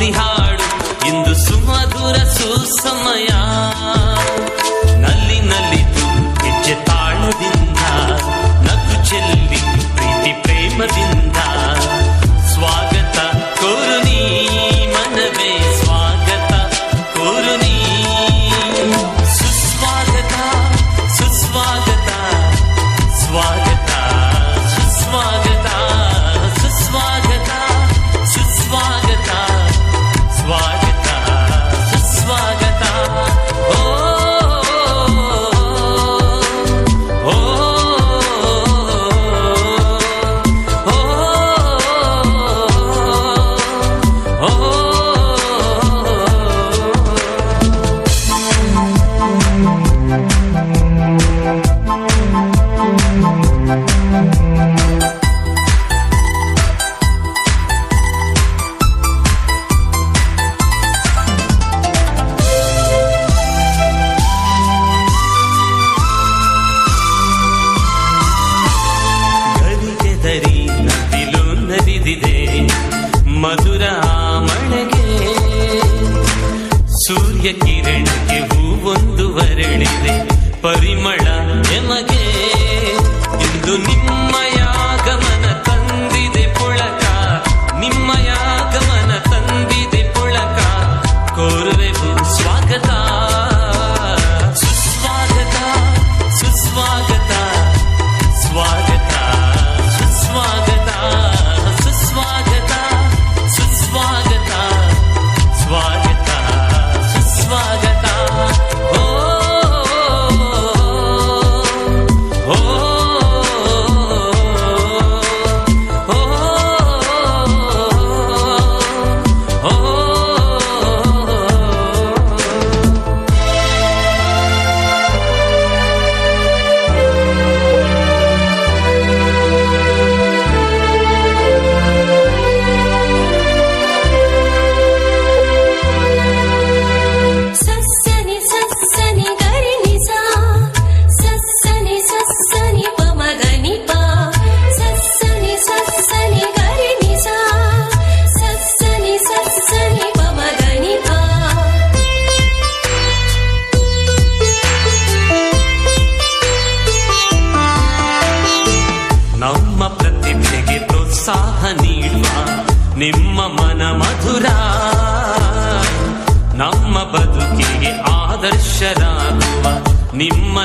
ಬಾನುಲಿ ಹಾಡು ಇಂದು ಸುಮಧುರ ಸುಸಮಯ. ನಲ್ಲಿ ನಲಿದು ಹೆಜ್ಜೆ ತಾಳದಿಂದ ನಗು ಚೆಲ್ಲಿ ಪ್ರೀತಿ ಪ್ರೇಮದಿಂದ ಸ್ವಾಗತ ಕೋರುನಿ ಮನವೇ ಸ್ವಾಗತ ಕೋರುನಿ. ಸುಸ್ವಾಗತ ಸುಸ್ವಾಗತ ಸ್ವಾಗತ ಸುಸ್ವಾಗತ ಸುಸ್ವಾಗತ ಸುಸ್ವಾಗತ ಸ್ವಾಗತ ಸುಸ್ವಾಗತ. ಓ ಓ ಗರಿಗೆದರಿ ನದಿಲು ನದಿದಿದೆ ಮಧುರ ಮಳೆಗೆ. ಸೂರ್ಯ ಕಿರಣಕ್ಕೆ ಹೂವೊಂದು ವರಳಿದೆ ಪರಿಮಳ ಎಮಗೆ. ಇಂದು ನಿಮ್ಮಯ ಗಮನ ತಂದಿದೆ ಪುಳಕ, ನಿಮ್ಮಯ ಗಮನ ತಂದಿದೆ ಪುಳಕ. ಕೋರುವೆವು ಸ್ವಾಗತ ಸುಸ್ವಾಗತ ಸುಸ್ವಾಗತ ಸ್ವಾಗತ ಸುಸ್ವಾಗತ ಸುಸ್ವಾಗತ ಸುಸ್ವಾಗತ ಸ್ವಾಗತ ಸುಸ್ವಾಗತ. ಓ ಓ ಓ ಓ ಸಸ್ಸನಿ ಸಸ್ಸನಿ ಗರಿನಿಸ ಸಸ್ಸನಿ ಸಸ್ಸನಿ ಪಮಗನಿಪ ಸಸ್ಸನಿ ಸಸ್ಸನಿ ಗರಿನಿಸ ಸಸ್ಸನಿ ಸಸ್ಸನಿ ಪಮಗನಿಪ. ನಮ್ಮ ಪ್ರತಿಭೆಗೆ ಪ್ರೋತ್ಸಾಹ ನೀಡುವ ನಿಮ್ಮ ಮನ ಮಧುರ. ನಮ್ಮ ಬದುಕಿಗೆ ಆದರ್ಶರಾಗುವ ನಿಮ್ಮ